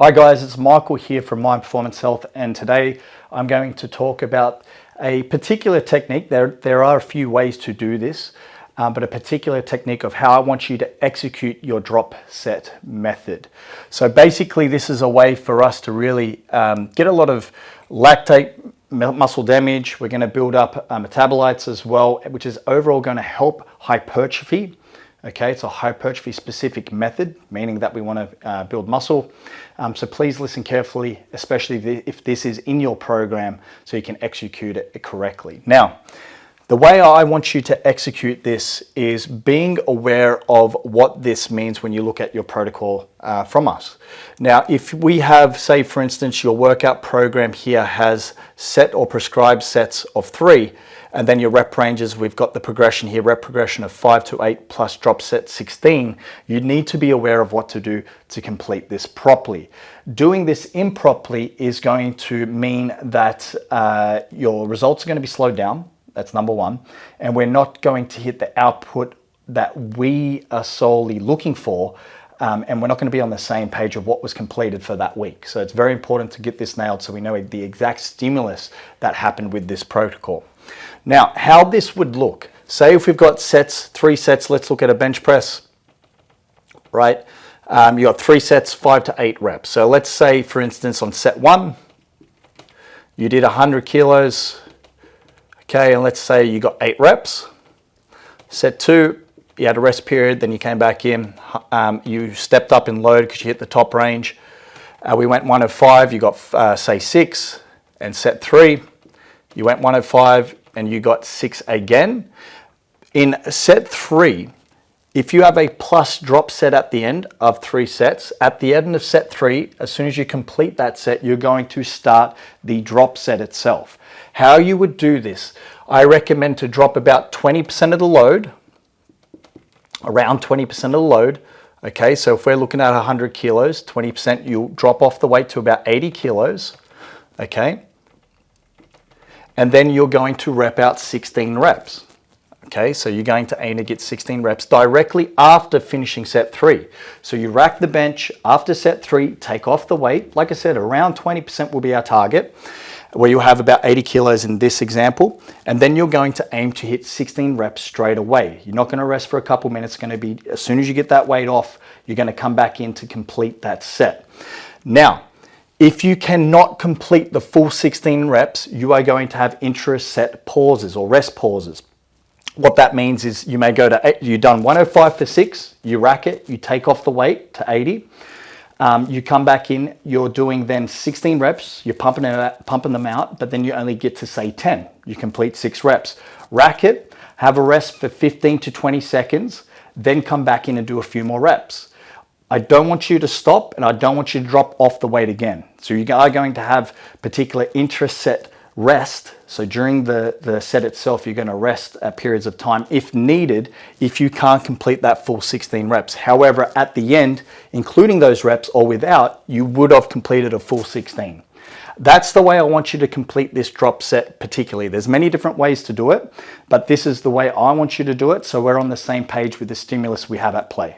Hi guys, it's Michael here from Mind Performance Health, and today I'm going to talk about a particular technique. There are a few ways to do this, but a particular technique of how I want you to execute your drop set method. So basically this is a way for us to really get a lot of lactate muscle damage. We're going to build up metabolites as well, which is overall going to help hypertrophy. Okay, it's a hypertrophy specific method, meaning that we want to build muscle. So please listen carefully, especially if this is in your program, so you can execute it correctly. Now, the way I want you to execute this is being aware of what this means when you look at your protocol from us. Now, if we have, say for instance, your workout program here has set or prescribed sets of 3, and then your rep ranges, we've got the progression here, rep progression of 5 to 8 plus drop set 16. You need to be aware of what to do to complete this properly. Doing this improperly is going to mean that your results are going to be slowed down. That's number one. And we're not going to hit the output that we are solely looking for. And we're not going to be on the same page of what was completed for that week. So it's very important to get this nailed so we know the exact stimulus that happened with this protocol. Now, how this would look, say if we've got sets, 3 sets, let's look at a bench press, right? You got 3 sets, 5 to 8 reps. So let's say, for instance, on set 1, you did 100 kilos, okay, and let's say you got 8 reps. Set 2, you had a rest period, then you came back in, you stepped up in load because you hit the top range. We went 105, you got, say, 6, and set 3, you went 105, and you got 6 again. In set 3, if you have a plus drop set at the end of 3 sets, at the end of set 3, as soon as you complete that set, you're going to start the drop set itself. How you would do this, I recommend to drop about 20% of the load, around 20% of the load. Okay, so if we're looking at 100 kilos, 20%, you'll drop off the weight to about 80 kilos. Okay. And then you're going to rep out 16 reps. Okay, so you're going to aim to get 16 reps directly after finishing set 3. So you rack the bench after set 3, take off the weight. Like I said, around 20% will be our target, where you'll have about 80 kilos in this example. And then you're going to aim to hit 16 reps straight away. You're not going to rest for a couple minutes. It's going to be, as soon as you get that weight off, you're going to come back in to complete that set. Now, if you cannot complete the full 16 reps, you are going to have intra-set pauses or rest pauses. What that means is you may go to 8, you've done 105 for 6, you rack it, you take off the weight to 80, you come back in, you're doing then 16 reps, you're pumping them out, but then you only get to say 10. You complete 6 reps. Rack it, have a rest for 15 to 20 seconds, then come back in and do a few more reps. I don't want you to stop, and I don't want you to drop off the weight again. So you are going to have particular intra-set rest. So during the set itself, you're going to rest at periods of time if needed, if you can't complete that full 16 reps. However, at the end, including those reps or without, you would have completed a full 16. That's the way I want you to complete this drop set particularly. There's many different ways to do it, but this is the way I want you to do it, so we're on the same page with the stimulus we have at play.